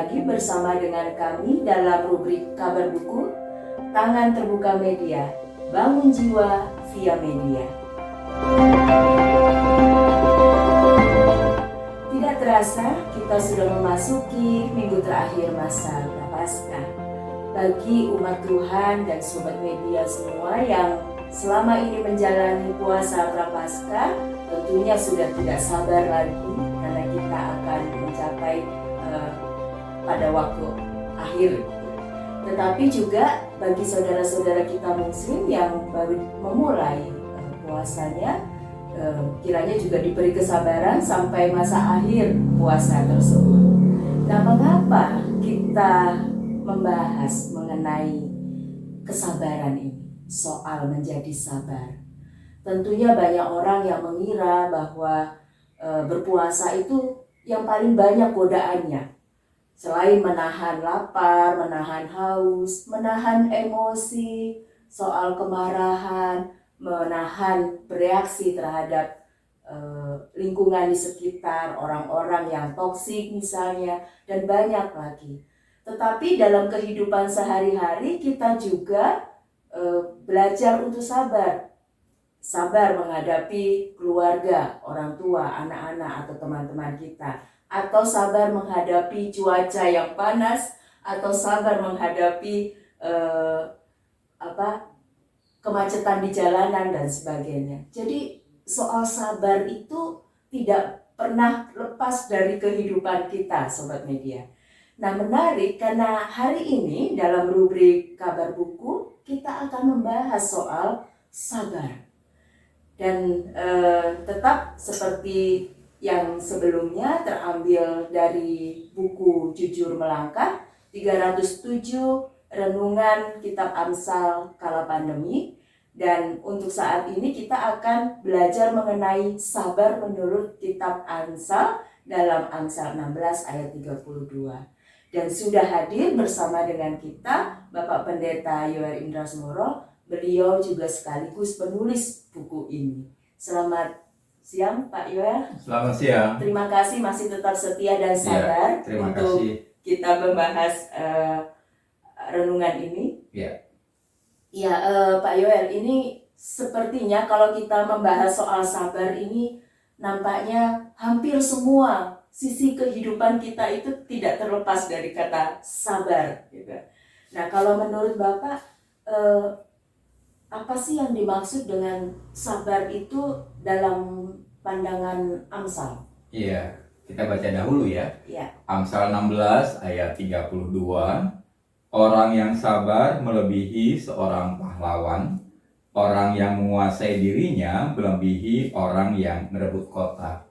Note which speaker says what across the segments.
Speaker 1: lagi bersama dengan kami dalam rubrik Kabar Buku, Tangan Terbuka Media, Bangun Jiwa via Media. Tidak terasa, kita sudah memasuki minggu terakhir masa Prapaskah. Bagi umat Tuhan dan Sobat Media semua yang selama ini menjalani puasa Prapaskah, tentunya sudah tidak sabar lagi karena kita akan mencapai pada waktu akhir. Tetapi juga bagi saudara-saudara kita Muslim yang baru memulai puasanya, kiranya juga diberi kesabaran sampai masa akhir puasa tersebut. Nah, mengapa kita membahas mengenai kesabaran ini, soal menjadi sabar? Tentunya banyak orang yang mengira bahwa berpuasa itu yang paling banyak godaannya. Selain menahan lapar, menahan haus, menahan emosi, soal kemarahan, menahan bereaksi terhadap lingkungan di sekitar, orang-orang yang toksik misalnya, dan banyak lagi. Tetapi dalam kehidupan sehari-hari kita juga belajar untuk sabar. Sabar menghadapi keluarga, orang tua, anak-anak, atau teman-teman kita. Atau sabar menghadapi cuaca yang panas, atau sabar menghadapi kemacetan di jalanan dan sebagainya. Jadi soal sabar itu tidak pernah lepas dari kehidupan kita, Sobat Media. Nah, menarik karena hari ini dalam rubrik Kabar Buku kita akan membahas soal sabar. Dan tetap seperti yang sebelumnya terambil dari buku Jujur Melangkah, 307 renungan kitab Amsal kala pandemi. Dan untuk saat ini kita akan belajar mengenai sabar menurut kitab Amsal dalam Amsal 16 ayat 32. Dan sudah hadir bersama dengan kita Bapak Pendeta Yoel Indra Smoro. Beliau juga sekaligus penulis buku ini. Selamat siang Pak Yoel.
Speaker 2: Selamat siang.
Speaker 1: Terima kasih masih tetap setia dan sabar untuk kita membahas renungan ini. Ya, Pak Yoel, ini sepertinya kalau kita membahas soal sabar ini nampaknya hampir semua sisi kehidupan kita itu tidak terlepas dari kata sabar. Gitu. Nah, kalau menurut Bapak, apa sih yang dimaksud dengan sabar itu dalam pandangan Amsal?
Speaker 2: Iya, kita baca dahulu ya. Amsal 16 ayat 32. Orang yang sabar melebihi seorang pahlawan. Orang yang menguasai dirinya melebihi orang yang merebut kota.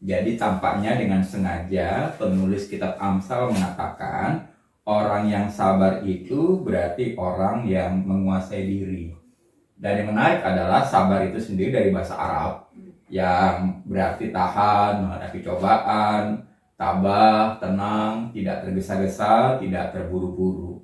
Speaker 2: Jadi tampaknya dengan sengaja penulis kitab Amsal mengatakan orang yang sabar itu berarti orang yang menguasai diri. Dan yang menarik adalah sabar itu sendiri dari bahasa Arab yang berarti tahan, menghadapi cobaan, tabah, tenang, tidak tergesa-gesa, tidak terburu-buru.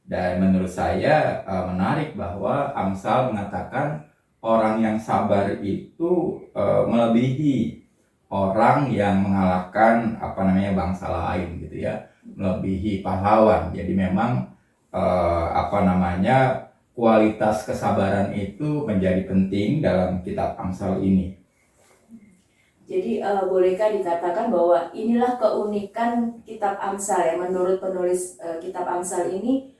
Speaker 2: Dan menurut saya menarik bahwa Amsal mengatakan orang yang sabar itu melebihi orang yang mengalahkan bangsa lain gitu ya, melebihi pahlawan. Jadi memang kualitas kesabaran itu menjadi penting dalam kitab Amsal ini.
Speaker 1: Jadi bolehkah dikatakan bahwa inilah keunikan kitab Amsal ya, menurut penulis kitab Amsal ini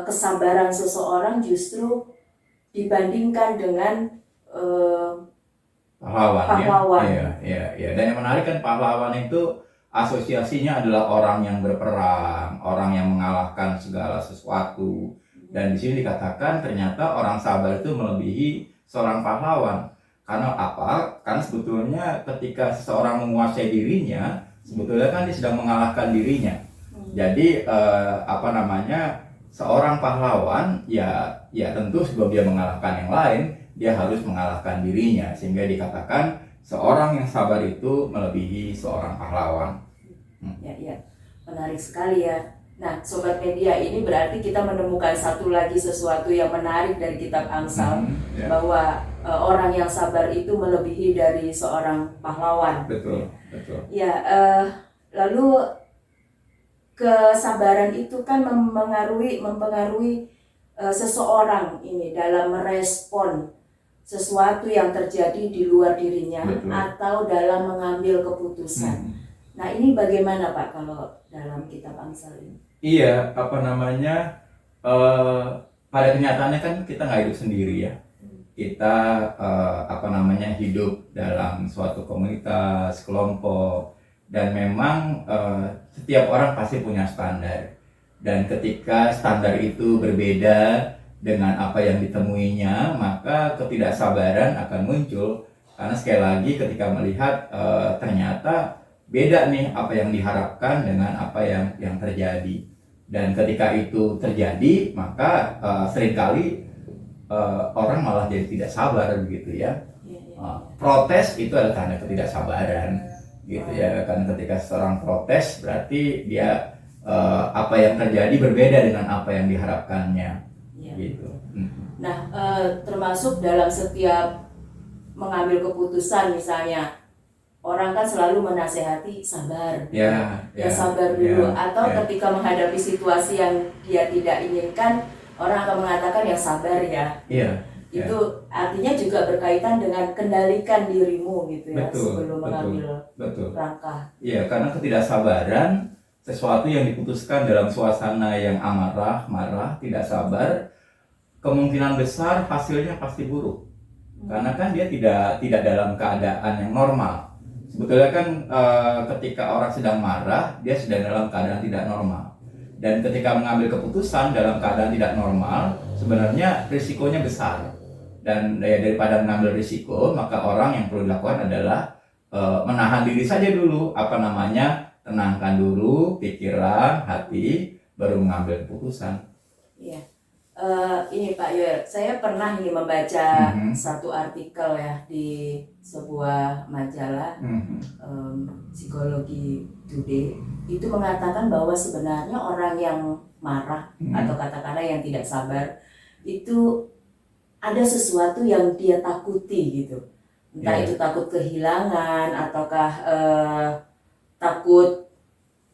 Speaker 1: kesabaran seseorang justru dibandingkan dengan pahlawan.
Speaker 2: Ya. Dan yang menarik kan pahlawan itu asosiasinya adalah orang yang berperang, orang yang mengalahkan segala sesuatu. Dan di sini dikatakan ternyata orang sabar itu melebihi seorang pahlawan. Karena apa? Karena sebetulnya ketika seseorang menguasai dirinya, sebetulnya kan dia sedang mengalahkan dirinya. Jadi seorang pahlawan ya tentu sebelum dia mengalahkan yang lain, dia harus mengalahkan dirinya. Sehingga dikatakan seorang yang sabar itu melebihi seorang pahlawan.
Speaker 1: Ya, menarik sekali ya. Nah, Sobat Media, ini berarti kita menemukan satu lagi sesuatu yang menarik dari kitab Amsal, bahwa orang yang sabar itu melebihi dari seorang pahlawan.
Speaker 2: Betul.
Speaker 1: Ya, lalu kesabaran itu kan mempengaruhi seseorang ini dalam merespon sesuatu yang terjadi di luar dirinya. Betul. Atau dalam mengambil keputusan. Nah ini bagaimana Pak kalau dalam kitab Amsal ini?
Speaker 2: Iya, pada kenyataannya kan kita nggak hidup sendiri ya. Kita hidup dalam suatu komunitas, kelompok, dan memang setiap orang pasti punya standar. Dan ketika standar itu berbeda dengan apa yang ditemuinya, maka ketidaksabaran akan muncul. Karena sekali lagi ketika melihat ternyata beda nih apa yang diharapkan dengan apa yang terjadi. Dan ketika itu terjadi, maka seringkali orang malah jadi tidak sabar begitu ya. Protes itu adalah tanda ketidaksabaran gitu ya. Karena ketika seorang protes berarti dia apa yang terjadi berbeda dengan apa yang diharapkannya gitu.
Speaker 1: Nah, termasuk dalam setiap mengambil keputusan misalnya, orang kan selalu menasehati sabar, sabar dulu. Atau ketika menghadapi situasi yang dia tidak inginkan, orang akan mengatakan yang sabar ya. Itu artinya juga berkaitan dengan kendalikan dirimu gitu ya, sebelum mengambil langkah.
Speaker 2: Iya, karena ketidaksabaran sesuatu yang diputuskan dalam suasana yang amarah, marah, tidak sabar, kemungkinan besar hasilnya pasti buruk. Karena kan dia tidak dalam keadaan yang normal. Sebetulnya kan ketika orang sedang marah, dia sedang dalam keadaan tidak normal. Dan ketika mengambil keputusan dalam keadaan tidak normal, sebenarnya risikonya besar. Dan daripada mengambil risiko, maka orang yang perlu dilakukan adalah menahan diri saja dulu, tenangkan dulu pikiran, hati, baru mengambil keputusan.
Speaker 1: Iya. Ini Pak Yoel, saya pernah membaca satu artikel ya di sebuah majalah Psikologi Today. Itu mengatakan bahwa sebenarnya orang yang marah atau katakanlah yang tidak sabar itu ada sesuatu yang dia takuti gitu. Entah itu takut kehilangan ataukah takut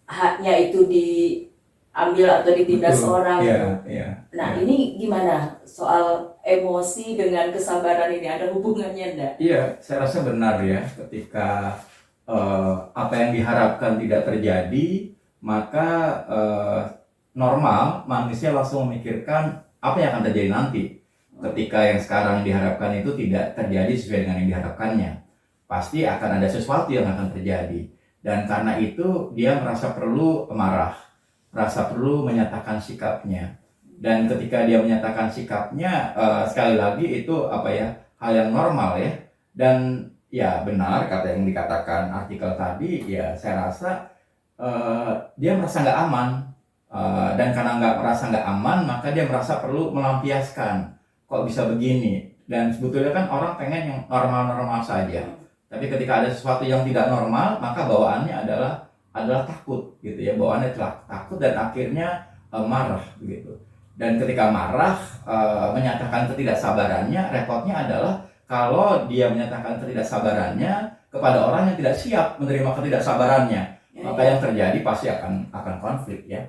Speaker 1: haknya itu diambil atau ditindas orang. Nah ini gimana soal emosi dengan kesabaran ini, ada hubungannya enggak?
Speaker 2: Iya, saya rasa benar ya, ketika apa yang diharapkan tidak terjadi, maka normal manusia langsung memikirkan apa yang akan terjadi nanti. Ketika yang sekarang diharapkan itu tidak terjadi sesuai dengan yang diharapkannya, pasti akan ada sesuatu yang akan terjadi. Dan karena itu dia merasa perlu marah, merasa perlu menyatakan sikapnya. Dan ketika dia menyatakan sikapnya, sekali lagi itu hal yang normal ya. Dan ya benar kata yang dikatakan artikel tadi, ya saya rasa dia merasa nggak aman. Dan karena merasa nggak aman, maka dia merasa perlu melampiaskan. Kok bisa begini? Dan sebetulnya kan orang pengen yang normal-normal saja. Tapi ketika ada sesuatu yang tidak normal, maka bawaannya adalah takut gitu ya. Bawaannya takut dan akhirnya marah begitu. Dan ketika marah, menyatakan ketidaksabarannya, repotnya adalah kalau dia menyatakan ketidaksabarannya kepada orang yang tidak siap menerima ketidaksabarannya, maka yang terjadi pasti akan konflik ya.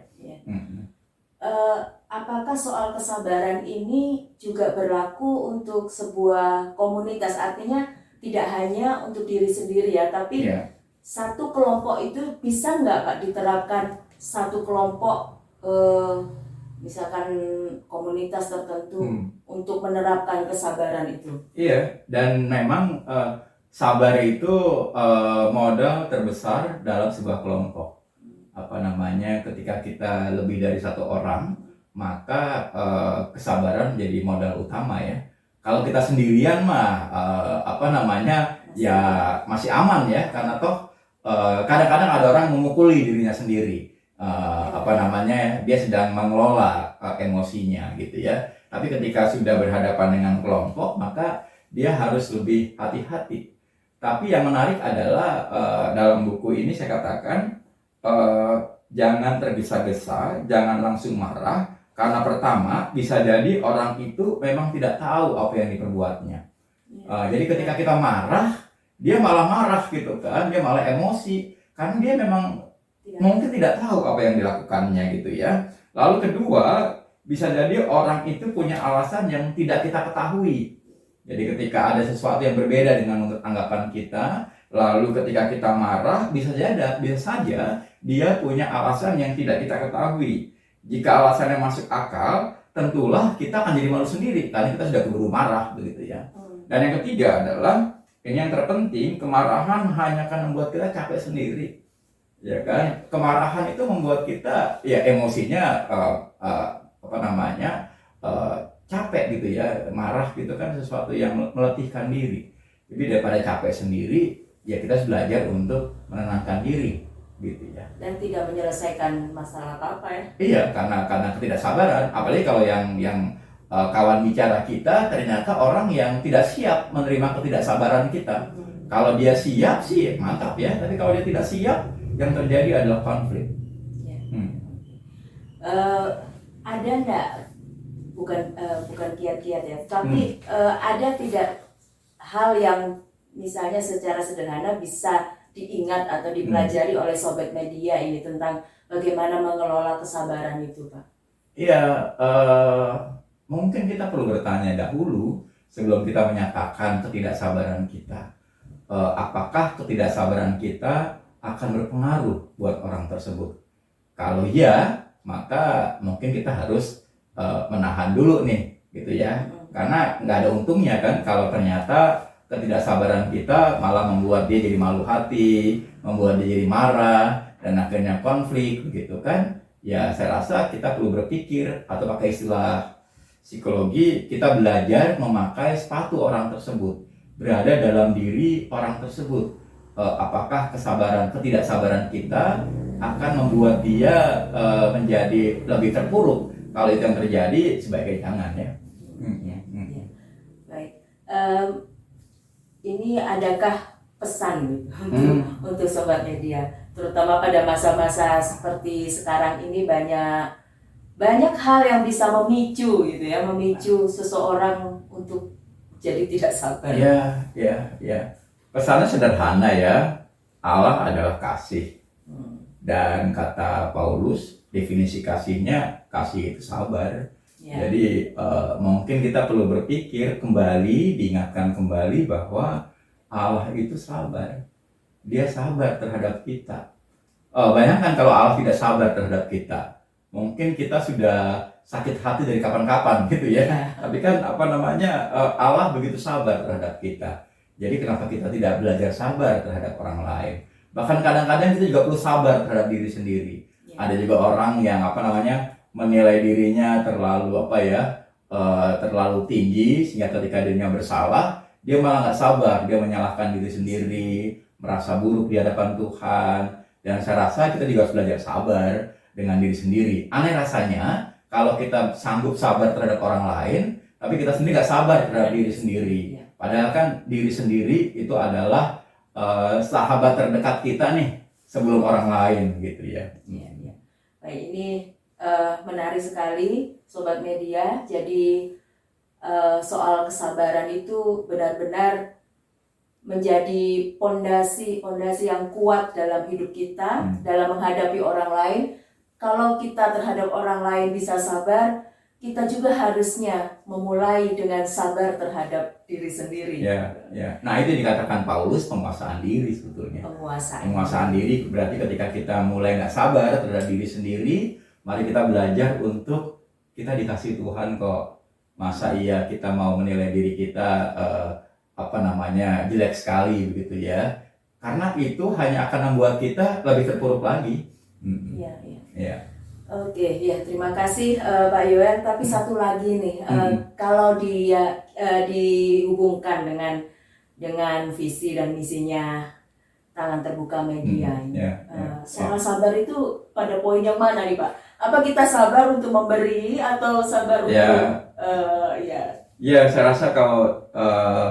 Speaker 1: Apakah soal kesabaran ini juga berlaku untuk sebuah komunitas? Artinya tidak hanya untuk diri sendiri ya, tapi satu kelompok itu bisa nggak Pak diterapkan satu kelompok, misalkan komunitas tertentu untuk menerapkan kesabaran itu?
Speaker 2: Iya, dan memang sabar itu modal terbesar dalam sebuah kelompok. Ketika kita lebih dari satu orang, maka kesabaran menjadi modal utama ya. Kalau kita sendirian mah ya masih aman ya, karena toh kadang-kadang ada orang memukuli dirinya sendiri. Dia sedang mengelola emosinya gitu ya. Tapi ketika sudah berhadapan dengan kelompok, maka dia harus lebih hati-hati. Tapi yang menarik adalah dalam buku ini saya katakan jangan tergesa-gesa, jangan langsung marah, karena pertama bisa jadi orang itu memang tidak tahu apa yang diperbuatnya. Jadi ketika kita marah, dia malah marah gitu kan, dia malah emosi, karena dia memang mungkin tidak tahu apa yang dilakukannya gitu ya. Lalu kedua, bisa jadi orang itu punya alasan yang tidak kita ketahui. Jadi ketika ada sesuatu yang berbeda dengan anggapan kita, lalu ketika kita marah, bisa saja dia punya alasan yang tidak kita ketahui. Jika alasannya masuk akal, tentulah kita akan jadi malu sendiri karena kita sudah keburu marah begitu ya. Dan yang ketiga adalah ini yang terpenting, kemarahan hanya akan membuat kita capek sendiri. Ya kan? Kemarahan itu membuat kita ya emosinya capek gitu ya. Marah gitu kan sesuatu yang meletihkan diri. Jadi daripada capek sendiri, ya kita harus belajar untuk menenangkan diri gitu ya.
Speaker 1: Dan tidak menyelesaikan masalah apa-apa ya.
Speaker 2: Iya, karena ketidaksabaran. Apalagi kalau yang kawan bicara kita ternyata orang yang tidak siap menerima ketidaksabaran kita. Kalau dia siap sih mantap ya, tapi kalau dia tidak siap, yang terjadi adalah konflik.
Speaker 1: Ya. Ada enggak, bukan kiat-kiat ya, tapi ada tidak hal yang misalnya secara sederhana bisa diingat atau dipelajari oleh sobat media ini tentang bagaimana mengelola kesabaran itu, Pak?
Speaker 2: Iya, mungkin kita perlu bertanya dahulu sebelum kita menyatakan ketidaksabaran kita. Apakah ketidaksabaran kita akan berpengaruh buat orang tersebut? Kalau iya, maka mungkin kita harus menahan dulu nih, gitu ya. Karena nggak ada untungnya kan kalau ternyata ketidaksabaran kita malah membuat dia jadi malu hati, membuat dia jadi marah, dan akhirnya konflik, begitu kan? Ya saya rasa kita perlu berpikir atau pakai istilah psikologi, kita belajar memakai sepatu orang tersebut, berada dalam diri orang tersebut. Apakah ketidaksabaran kita akan membuat dia menjadi lebih terpuruk? Kalau itu yang terjadi, sebaiknya jangan ya.
Speaker 1: Baik. Ini adakah pesan untuk sobat media, terutama pada masa-masa seperti sekarang ini banyak hal yang bisa memicu gitu ya, memicu seseorang untuk jadi tidak sabar.
Speaker 2: Ya. Pesannya sederhana ya. Allah adalah kasih. Dan kata Paulus, definisi kasihnya, kasih itu sabar. Ya. Jadi mungkin kita perlu berpikir kembali, diingatkan kembali bahwa Allah itu sabar. Dia sabar terhadap kita. Bayangkan kalau Allah tidak sabar terhadap kita, mungkin kita sudah sakit hati dari kapan-kapan gitu ya. Tapi kan Allah begitu sabar terhadap kita. Jadi kenapa kita tidak belajar sabar terhadap orang lain? Bahkan kadang-kadang kita juga perlu sabar terhadap diri sendiri. Ada juga orang yang menilai dirinya terlalu tinggi, sehingga ketika dirinya bersalah, dia malah nggak sabar, dia menyalahkan diri sendiri, merasa buruk di hadapan Tuhan. Dan saya rasa kita juga harus belajar sabar dengan diri sendiri. Aneh rasanya kalau kita sanggup sabar terhadap orang lain, tapi kita sendiri nggak sabar terhadap diri sendiri. Padahal kan diri sendiri itu adalah sahabat terdekat kita nih sebelum orang lain gitu ya.
Speaker 1: Baik, ini menarik sekali sobat media. Jadi soal kesabaran itu benar-benar menjadi pondasi yang kuat dalam hidup kita, dalam menghadapi orang lain. Kalau kita terhadap orang lain bisa sabar, kita juga harusnya memulai dengan sabar terhadap diri sendiri.
Speaker 2: Ya. Nah, itu dikatakan Paulus penguasaan diri sebetulnya. Penguasaan diri berarti ketika kita mulai nggak sabar terhadap diri sendiri, mari kita belajar untuk kita dikasih Tuhan kok. Masa iya kita mau menilai diri kita jelek sekali begitu ya? Karena itu hanya akan membuat kita lebih terpuruk lagi. Iya.
Speaker 1: Oke, terima kasih Pak Yoel. Tapi satu lagi nih, kalau dia dihubungkan dengan visi dan misinya Tangan Terbuka Media ini, soal sabar itu pada poin yang mana nih Pak? Apa kita sabar untuk memberi atau sabar untuk
Speaker 2: Ya, saya rasa kalau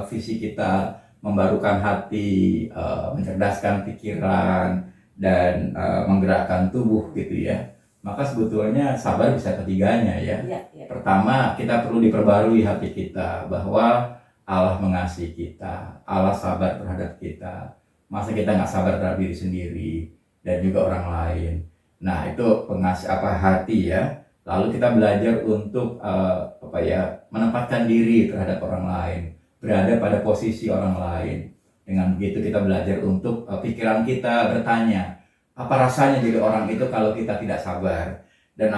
Speaker 2: visi kita membarukan hati, mencerdaskan pikiran, dan menggerakkan tubuh gitu ya, maka sebetulnya sabar bisa ketiganya ya. Pertama, kita perlu diperbarui hati kita bahwa Allah mengasihi kita, Allah sabar terhadap kita. Masa kita nggak sabar terhadap diri sendiri? dan juga orang lain. Nah, itu pengasih hati ya. Lalu kita belajar untuk menempatkan diri terhadap orang lain, berada pada posisi orang lain. Dengan begitu kita belajar untuk pikiran kita bertanya, apa rasanya jadi orang itu kalau kita tidak sabar? Dan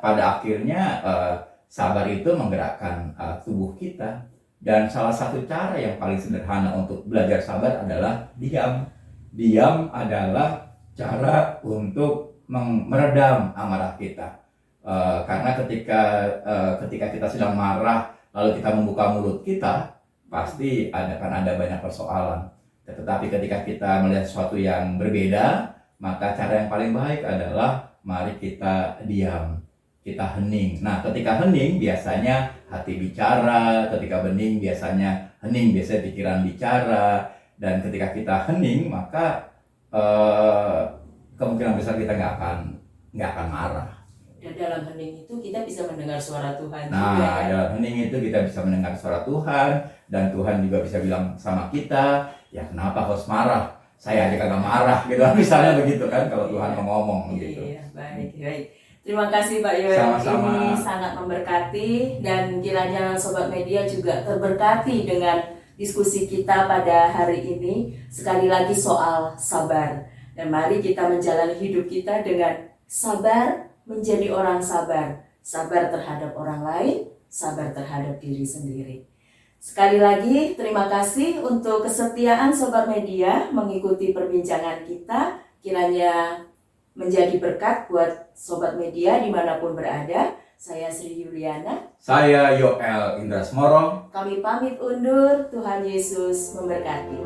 Speaker 2: pada akhirnya sabar itu menggerakkan tubuh kita. Dan salah satu cara yang paling sederhana untuk belajar sabar adalah diam. Diam adalah cara untuk meredam amarah kita. Karena ketika kita sedang marah, lalu kita membuka mulut kita, pasti akan ada banyak persoalan. Tetapi ketika kita melihat sesuatu yang berbeda, maka cara yang paling baik adalah mari kita diam, kita hening. Nah, ketika hening biasanya hati bicara, ketika hening biasanya pikiran bicara, dan ketika kita hening maka kemungkinan besar kita nggak akan marah.
Speaker 1: Dan dalam hening itu kita bisa mendengar suara Tuhan
Speaker 2: juga.
Speaker 1: Nah,
Speaker 2: dalam hening itu kita bisa mendengar suara Tuhan, dan Tuhan juga bisa bilang sama kita, ya kenapa harus marah? Saya aja kagak marah gitu, misalnya begitu kan kalau Tuhan mau ngomong gitu.
Speaker 1: Iya, baik. Terima kasih Pak Yoel.
Speaker 2: Sama-sama.
Speaker 1: Ini sangat memberkati, dan kiranya Sobat Media juga terberkati dengan diskusi kita pada hari ini. Sekali lagi soal sabar. Dan mari kita menjalani hidup kita dengan sabar, menjadi orang sabar. Sabar terhadap orang lain, sabar terhadap diri sendiri. Sekali lagi terima kasih untuk kesetiaan Sobat Media mengikuti perbincangan kita. Kiranya menjadi berkat buat Sobat Media dimanapun berada. Saya Sri Yuliana.
Speaker 2: Saya Yoel Indrasmoro.
Speaker 1: Kami pamit undur. Tuhan Yesus memberkati.